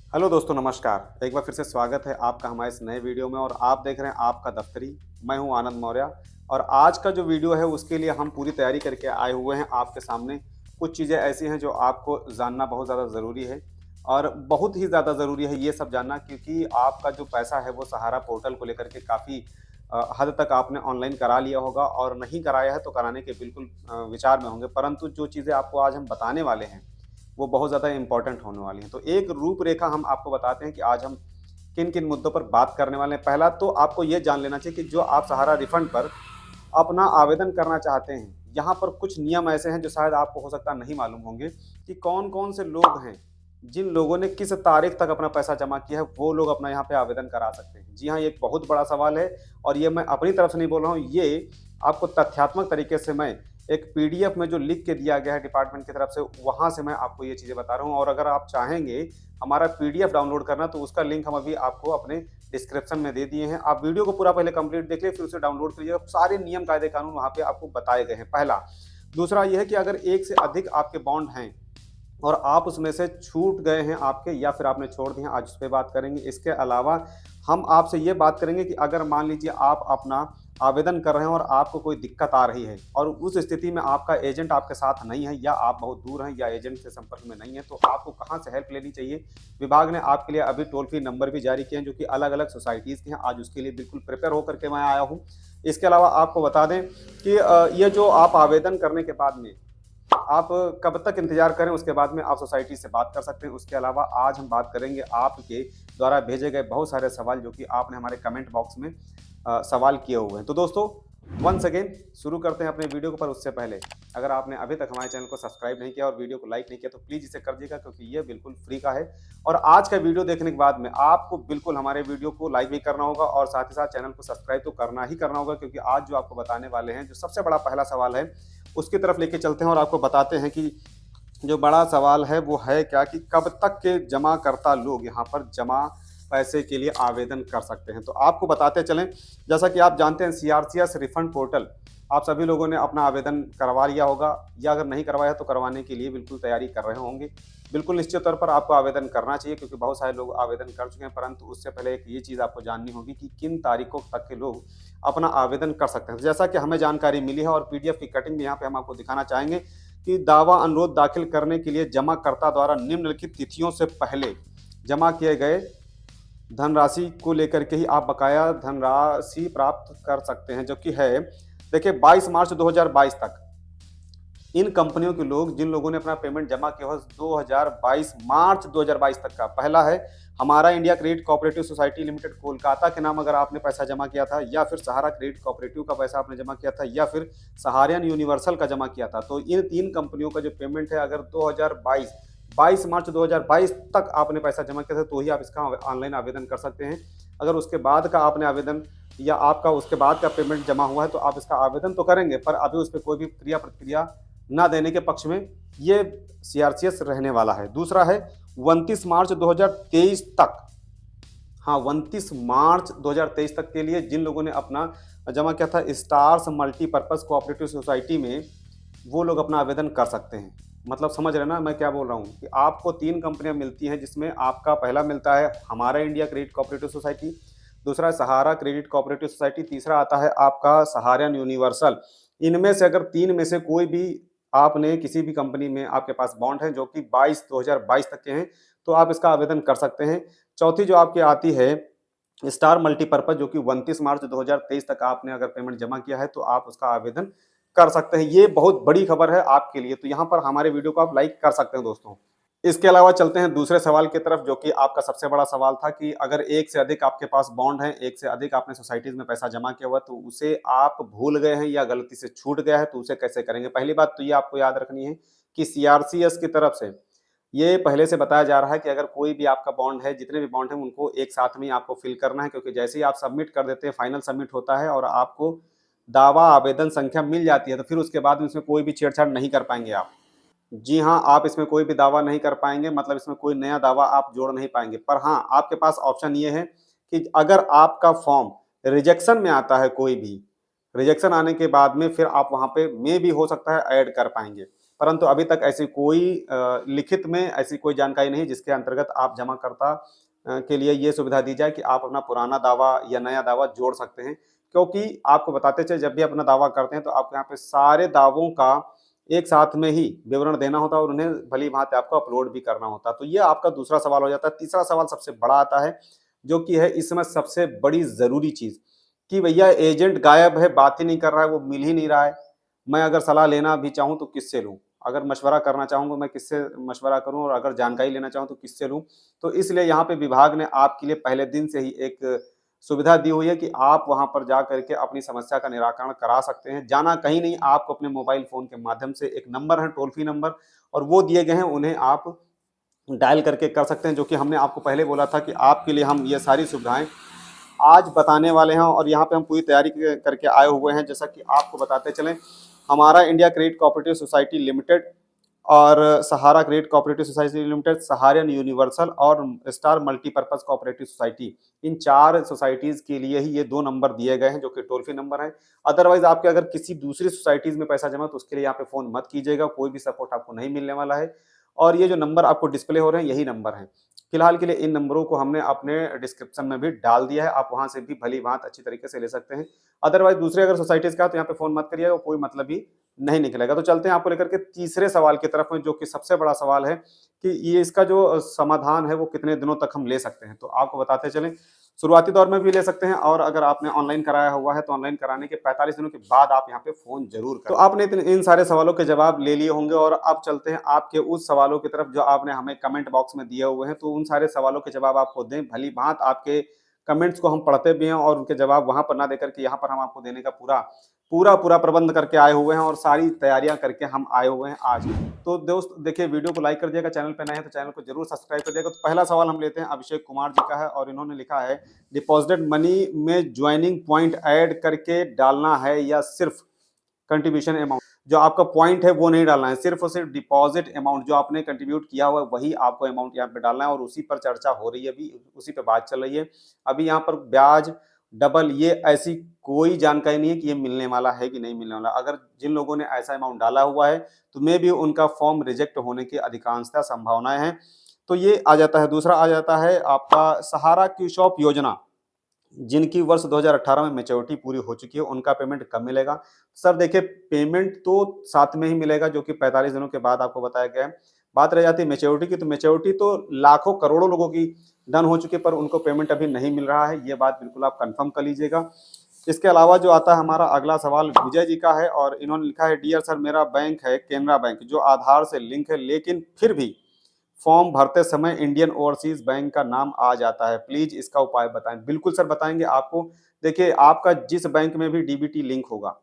Hello दोस्तों, नमस्कार। एक बार फिर से स्वागत है आपका हमारे इस नए वीडियो में और आप देख रहे हैं आपका दफ्तरी। मैं हूं आनंद मौर्य और आज का जो वीडियो है उसके लिए हम पूरी तैयारी करके आए हुए हैं आपके सामने। कुछ चीज़ें ऐसी हैं जो आपको जानना बहुत ज़्यादा ज़रूरी है और बहुत ही ज़्यादा ज़रूरी है ये सब जानना, क्योंकि आपका जो पैसा है वो सहारा पोर्टल को लेकर के काफ़ी हद तक आपने ऑनलाइन करा लिया होगा और नहीं कराया है तो कराने के बिल्कुल विचार में होंगे। परंतु जो चीज़ें आपको आज हम बताने वाले हैं वो बहुत ज़्यादा इम्पोर्टेंट होने वाली हैं। तो एक रूपरेखा हम आपको बताते हैं कि आज हम किन-किन मुद्दों पर बात करने वाले हैं। पहला तो आपको ये जान लेना चाहिए कि जो आप सहारा रिफंड पर अपना आवेदन करना चाहते हैं, यहाँ पर कुछ नियम ऐसे हैं जो शायद आपको हो सकता है नहीं मालूम होंगे कि कौन-कौन से लोग हैं, जिन लोगों ने किस तारीख तक अपना पैसा जमा किया है, वो लोग अपना यहाँ पे आवेदन करा सकते हैं। जी हाँ, ये एक बहुत बड़ा सवाल है और ये मैं अपनी तरफ से नहीं बोल रहा हूँ, ये आपको तथ्यात्मक तरीके से मैं एक पीडीएफ में जो लिख के दिया गया है डिपार्टमेंट की तरफ से, वहाँ से मैं आपको ये चीज़ें बता रहा हूँ। और अगर आप चाहेंगे हमारा पीडीएफ डाउनलोड करना तो उसका लिंक हम अभी आपको अपने डिस्क्रिप्शन में दे दिए हैं। आप वीडियो को पूरा पहले कंप्लीट देख लीजिए, फिर उसे डाउनलोड कीजिएगा। सारे नियम, कायदे, कानून वहाँ पे आपको बताए गए हैं, पहला। दूसरा ये है कि अगर एक से अधिक आपके बॉन्ड हैं और आप उसमें से छूट गए हैं आपके या फिर आपने छोड़ दिए हैं, आज उस पे बात करेंगे। इसके अलावा हम आपसे ये बात करेंगे कि अगर मान लीजिए आप अपना आवेदन कर रहे हैं और आपको कोई दिक्कत आ रही है और उस स्थिति में आपका एजेंट आपके साथ नहीं है या आप बहुत दूर हैं या एजेंट से संपर्क में नहीं है, तो आपको कहाँ से हेल्प लेनी चाहिए। विभाग ने आपके लिए अभी टोल फ्री नंबर भी जारी किए हैं जो कि अलग-अलग सोसाइटीज़ के हैं। आज उसके लिए बिल्कुल प्रिपेयर होकर के मैं आया हूँ। इसके अलावा आपको बता दें कि ये जो आप आवेदन करने के बाद में आप कब तक इंतज़ार करें, उसके बाद में आप सोसाइटी से बात कर सकते हैं। उसके अलावा आज हम बात करेंगे आपके द्वारा भेजे गए बहुत सारे सवाल जो कि आपने हमारे कमेंट बॉक्स में सवाल किए हुए हैं। तो दोस्तों, वंस अगेन शुरू करते हैं अपने वीडियो को, पर उससे पहले अगर आपने अभी तक हमारे चैनल को सब्सक्राइब नहीं किया और वीडियो को लाइक नहीं किया तो प्लीज़ इसे कर दीजिएगा, क्योंकि ये बिल्कुल फ्री का है। और आज का वीडियो देखने के बाद में आपको बिल्कुल हमारे वीडियो को लाइक भी करना होगा और साथ ही साथ चैनल को सब्सक्राइब तो करना ही करना होगा, क्योंकि आज जो आपको बताने वाले हैं, जो सबसे बड़ा पहला सवाल है, उसकी तरफ लेके चलते हैं और आपको बताते हैं कि जो बड़ा सवाल है वो है क्या, कि कब तक के जमाकर्ता लोग यहाँ पर जमा पैसे के लिए आवेदन कर सकते हैं। तो आपको बताते चलें, जैसा कि आप जानते हैं सीआरसीएस रिफंड पोर्टल, आप सभी लोगों ने अपना आवेदन करवा लिया होगा या अगर नहीं करवाया तो करवाने के लिए बिल्कुल तैयारी कर रहे होंगे। बिल्कुल निश्चित तौर पर आपको आवेदन करना चाहिए, क्योंकि बहुत सारे लोग आवेदन कर चुके हैं। परंतु उससे पहले एक ये चीज़ आपको जाननी होगी कि किन तारीखों तक के लोग अपना आवेदन कर सकते हैं। जैसा कि हमें जानकारी मिली है और पीडीएफ की कटिंग भी यहाँ पे हम आपको दिखाना चाहेंगे कि दावा अनुरोध दाखिल करने के लिए जमाकर्ता द्वारा निम्नलिखित तिथियों से पहले जमा किए गए धनराशि को लेकर के ही आप बकाया धनराशि प्राप्त कर सकते हैं, जो कि है, देखिए, 22 मार्च 2022 तक इन कंपनियों के लोग, जिन लोगों ने अपना पेमेंट जमा किया हो 2022 मार्च 2022 तक का। पहला है हमारा India credit cooperative society limited Kolkata के नाम अगर आपने पैसा जमा किया था, या फिर सहारा क्रेडिट कोऑपरेटिव का पैसा आपने जमा किया था, या फिर सहारियन यूनिवर्सल का जमा किया था, तो इन तीन कंपनियों का जो पेमेंट है, अगर 2022 22 मार्च 2022 तक आपने पैसा जमा किया था तो ही आप इसका ऑनलाइन आवेदन कर सकते हैं। अगर उसके बाद का आपने आवेदन या आपका उसके बाद का पेमेंट जमा हुआ है तो आप इसका आवेदन तो करेंगे, पर अभी उस पर कोई भी क्रिया प्रतिक्रिया ना देने के पक्ष में ये सीआरसीएस रहने वाला है। दूसरा है 29 मार्च 2023 तक, हाँ, 29 मार्च 2023 तक के लिए जिन लोगों ने अपना जमा किया था स्टार्स मल्टीपर्पज़ कोऑपरेटिव सोसाइटी में, वो लोग अपना आवेदन कर सकते हैं। मतलब समझ रहे हैं ना मैं क्या बोल रहा हूँ, कि आपको 3 कंपनियाँ मिलती हैं, जिसमें आपका पहला मिलता है हमारा इंडिया क्रेडिट कोऑपरेटिव सोसाइटी, दूसरा है सहारा क्रेडिट कोऑपरेटिव सोसाइटी, तीसरा आता है आपका सहारियन यूनिवर्सल। इनमें से अगर 3 में से कोई भी आपने किसी भी कंपनी में आपके पास बॉन्ड है जो कि 2022 तक के हैं, तो आप इसका आवेदन कर सकते हैं। चौथी जो आपकी आती है स्टार मल्टीपर्पज़, जो कि 29 मार्च 2023 तक आपने अगर पेमेंट जमा किया है तो आप उसका आवेदन कर सकते हैं। ये बहुत बड़ी खबर है आपके लिए, तो यहाँ पर हमारे वीडियो को आप लाइक कर सकते हैं दोस्तों। इसके अलावा चलते हैं दूसरे सवाल की तरफ, जो कि आपका सबसे बड़ा सवाल था कि अगर एक से अधिक आपके पास बॉन्ड है, एक से अधिक आपने सोसाइटीज़ में पैसा जमा किया हुआ है, तो उसे आप भूल गए हैं या गलती से छूट गया है, तो उसे कैसे करेंगे। पहली बात तो ये आपको याद रखनी है कि सीआरसीएस की तरफ से ये पहले से बताया जा रहा है कि अगर कोई भी आपका बॉन्ड है, जितने भी बॉन्ड हैं उनको एक साथ में ही आपको फिल करना है, क्योंकि जैसे ही आप सबमिट कर देते हैं, फाइनल सबमिट होता है और आपको दावा आवेदन संख्या मिल जाती है, तो फिर उसके बाद में इसमें कोई भी छेड़छाड़ नहीं कर पाएंगे आप। जी हाँ, आप इसमें कोई भी दावा नहीं कर पाएँगे, मतलब इसमें कोई नया दावा आप जोड़ नहीं पाएँगे। पर हाँ, आपके पास ऑप्शन ये है कि अगर आपका फॉर्म रिजेक्शन में आता है कोई भी, रिजेक्शन आने के बाद में फिर आप वहाँ पे हो सकता है ऐड कर पाएँगे। परंतु अभी तक ऐसी कोई लिखित में ऐसी कोई जानकारी नहीं जिसके अंतर्गत आप जमाकर्ता के लिए ये सुविधा दी जाए कि आप अपना पुराना दावा या नया दावा जोड़ सकते हैं। क्योंकि आपको बताते चले, जब भी अपना दावा करते हैं तो आपको यहाँ पे सारे दावों का एक साथ में ही विवरण देना होता है और उन्हें भली-भांति आपको अपलोड भी करना होता है। तो ये आपका दूसरा सवाल हो जाता है। तीसरा सवाल सबसे बड़ा आता है, जो कि है इस समय सबसे बड़ी ज़रूरी चीज़, कि भैया एजेंट गायब है, बात ही नहीं कर रहा है, वो मिल ही नहीं रहा है। मैं अगर सलाह लेना भी चाहूँ तो किससे लूँ? अगर मशवरा करना चाहूँगा मैं किससे मशवरा करूँ, और अगर जानकारी लेना चाहूँ तो किससे लूँ? तो इसलिए यहाँ पे विभाग ने आपके लिए पहले दिन से ही एक सुविधा दी हुई है कि आप वहाँ पर जा करके अपनी समस्या का निराकरण करा सकते हैं। जाना कहीं नहीं, आपको अपने मोबाइल फ़ोन के माध्यम से एक नंबर है, टोल फ्री नंबर, और वो दिए गए हैं, उन्हें आप डायल करके कर सकते हैं, जो कि हमने आपको पहले बोला था कि आपके लिए हम ये सारी सुविधाएँ आज बताने वाले हैं। और यहाँ पे हम पूरी तैयारी करके आए हुए हैं। जैसा कि आपको बताते चलें, हमारा India credit cooperative society limited और Sahara credit cooperative society limited, Saharayan universal और स्टार मल्टीपर्पज कोऑपरेटिव सोसाइटी, इन 4 सोसाइटीज़ के लिए ही ये 2 नंबर दिए गए हैं, जो कि टोल फ्री नंबर हैं। अदरवाइज़ आपके अगर किसी दूसरी सोसाइटीज़ में पैसा जमा है तो उसके लिए यहाँ पे फ़ोन मत कीजिएगा, कोई भी सपोर्ट आपको नहीं मिलने वाला है। और ये जो नंबर आपको डिस्प्ले हो रहे हैं, यही नंबर हैं। फिलहाल के लिए इन नंबरों को हमने अपने डिस्क्रिप्शन में भी डाल दिया है, आप वहाँ से भी भली-भाँति अच्छी तरीके से ले सकते हैं। अदरवाइज़ दूसरे अगर सोसाइटीज़ का है तो यहाँ पे फ़ोन मत करिएगा, कोई मतलब ही नहीं निकलेगा। तो चलते हैं आपको लेकर के तीसरे सवाल की तरफ में, जो कि सबसे बड़ा सवाल है कि ये इसका जो समाधान है वो कितने दिनों तक हम ले सकते हैं। तो आपको बताते चलें, शुरुआती दौर में भी ले सकते हैं, और अगर आपने ऑनलाइन कराया हुआ है तो ऑनलाइन कराने के 45 दिनों के बाद आप यहाँ पे फ़ोन ज़रूर करें। तो आपने इन सारे सवालों के जवाब ले लिए होंगे, और अब चलते हैं आपके उस सवालों की तरफ जो आपने हमें कमेंट बॉक्स में दिए हुए हैं। तो उन सारे सवालों के जवाब आपको दें, भली-भाँति आपके कमेंट्स को हम पढ़ते भी हैं, और उनके जवाब वहाँ पर ना देकर के यहाँ पर हम आपको देने का पूरा प्रबंध करके आए हुए हैं, और सारी तैयारियां करके हम आए हुए हैं आज। तो दोस्त देखिए, वीडियो को लाइक कर दिएगा, चैनल पे नए हैं तो चैनल को जरूर सब्सक्राइब कर दिएगा। तो पहला सवाल हम लेते हैं, अभिषेक कुमार जी का है, और इन्होंने लिखा है, डिपॉजिटेड मनी में ज्वाइनिंग पॉइंट ऐड करके डालना है या सिर्फ कंट्रीब्यूशन अमाउंट? जो आपका पॉइंट है वो नहीं डालना है, सिर्फ और सिर्फ डिपॉजिट अमाउंट जो आपने कंट्रीब्यूट किया हुआ है वही आपको अमाउंट यहाँ पे डालना है, और उसी पर चर्चा हो रही है, अभी उसी पे बात चल रही है। अभी यहाँ पर ब्याज डबल ये ऐसी कोई जानकारी नहीं है कि ये मिलने वाला है कि नहीं मिलने वाला। अगर जिन लोगों ने ऐसा अमाउंट डाला हुआ है तो मे भी उनका फॉर्म रिजेक्ट होने की अधिकांशतः संभावनाएं हैं। तो ये आ जाता है। दूसरा आ जाता है आपका सहारा क्यूशॉप योजना, जिनकी वर्ष 2018 में मैच्योरिटी पूरी हो चुकी है, उनका पेमेंट कब मिलेगा? सर देखिए, पेमेंट तो साथ में ही मिलेगा, जो कि 45 दिनों के बाद आपको बताया गया है। बात रह जाती है मैच्योरिटी की, तो मैच्योरिटी तो लाखों करोड़ों लोगों की डन हो चुकी है, पर उनको पेमेंट अभी नहीं मिल रहा है। ये बात बिल्कुल आप कंफर्म कर लीजिएगा। इसके अलावा जो आता है हमारा अगला सवाल विजय जी का है, और इन्होंने लिखा है, डियर सर, मेरा बैंक है केनरा बैंक, जो आधार से लिंक है, लेकिन फिर भी फॉर्म भरते समय इंडियन ओवरसीज बैंक का नाम आ जाता है, प्लीज इसका उपाय बताएं। बिल्कुल सर, बताएंगे आपको। देखिए, आपका जिस बैंक में भी डीबीटी लिंक होगा,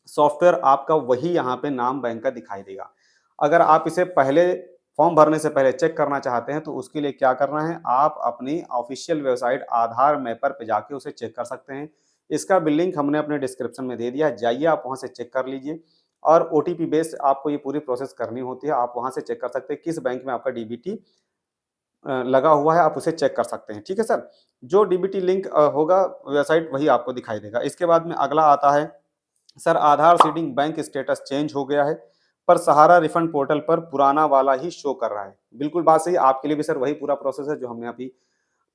सॉफ्टवेयर आपका वही यहाँ पे नाम बैंक का दिखाई देगा। अगर आप इसे पहले फॉर्म भरने से पहले चेक करना चाहते हैं तो उसके लिए क्या करना है, आप अपनी ऑफिशियल वेबसाइट आधार मैपर पे जाके उसे चेक कर सकते हैं। इसका भी लिंक हमने अपने डिस्क्रिप्शन में दे दिया है, जाइए आप वहाँ से चेक कर लीजिए। और ओटीपी बेस्ड आपको ये पूरी प्रोसेस करनी होती है, आप वहाँ से चेक कर सकते हैं किस बैंक में आपका डीबीटी लगा हुआ है, आप उसे चेक कर सकते हैं। ठीक है सर, जो डीबीटी लिंक होगा वेबसाइट वही आपको दिखाई देगा। इसके बाद में अगला आता है, सर आधार सीडिंग बैंक स्टेटस चेंज हो गया है, पर सहारा रिफंड पोर्टल पर पुराना वाला ही शो कर रहा है। बिल्कुल बात सही, आपके लिए भी सर वही पूरा प्रोसेस है जो हमने अभी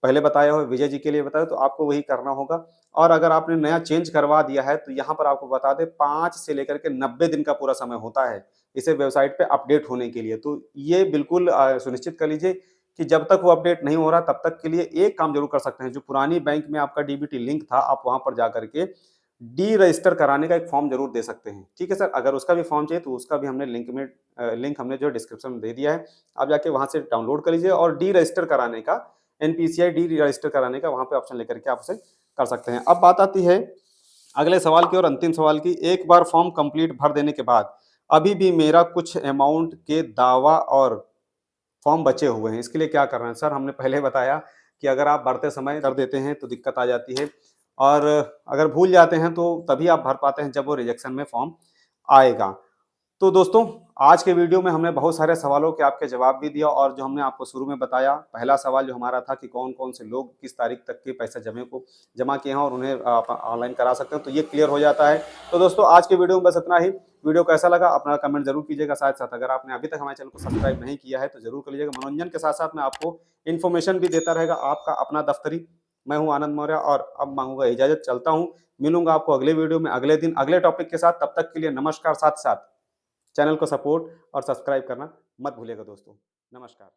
पहले बताया हो, विजय जी के लिए बताया, तो आपको वही करना होगा। और अगर आपने नया चेंज करवा दिया है तो यहाँ पर आपको बता दें, 5 से लेकर के 90 दिन का पूरा समय होता है इसे वेबसाइट पे अपडेट होने के लिए। तो ये बिल्कुल सुनिश्चित कर लीजिए कि जब तक वो अपडेट नहीं हो रहा तब तक के लिए एक काम जरूर कर सकते हैं, जो पुरानी बैंक में आपका डीबीटी लिंक था, आप वहाँ पर जा करके डी रजिस्टर कराने का एक फॉर्म जरूर दे सकते हैं। ठीक है सर, अगर उसका भी फॉर्म चाहिए तो उसका भी हमने लिंक हमने जो डिस्क्रिप्शन में दे दिया है, आप जाके वहाँ से डाउनलोड कर लीजिए, और डी रजिस्टर कराने का, एनपीसीआई डी रजिस्टर कराने का वहाँ पे ऑप्शन लेकर के आप उसे कर सकते हैं। अब बात आती है अगले सवाल की और अंतिम सवाल की। एक बार फॉर्म कंप्लीट भर देने के बाद अभी भी मेरा कुछ अमाउंट के दावा और फॉर्म बचे हुए हैं, इसके लिए क्या करना है? सर हमने पहले बताया कि अगर आप भरते समय कर देते हैं तो दिक्कत आ जाती है, और अगर भूल जाते हैं तो तभी आप भर पाते हैं जब वो रिजेक्शन में फॉर्म आएगा। तो दोस्तों, आज के वीडियो में हमने बहुत सारे सवालों के आपके जवाब भी दिया, और जो हमने आपको शुरू में बताया, पहला सवाल जो हमारा था कि कौन कौन से लोग किस तारीख तक के पैसे जमा किए हैं और उन्हें आप ऑनलाइन करा सकते हैं, तो ये क्लियर हो जाता है। तो दोस्तों, आज के वीडियो में बस इतना ही। वीडियो कैसा लगा अपना कमेंट जरूर कीजिएगा। साथ साथ अगर आपने अभी तक हमारे चैनल को सब्सक्राइब नहीं किया है तो जरूर कर लीजिएगा। मनोरंजन के साथ साथ मैं आपको इन्फॉर्मेशन भी देता रहेगा आपका अपना दफ्तरी। मैं हूं आनंद मौर्य और अब मांगूंगा इजाजत, चलता हूं। मिलूंगा आपको अगले वीडियो में अगले दिन अगले टॉपिक के साथ। तब तक के लिए नमस्कार। साथ साथ चैनल को सपोर्ट और सब्सक्राइब करना मत भूलिएगा दोस्तों। नमस्कार।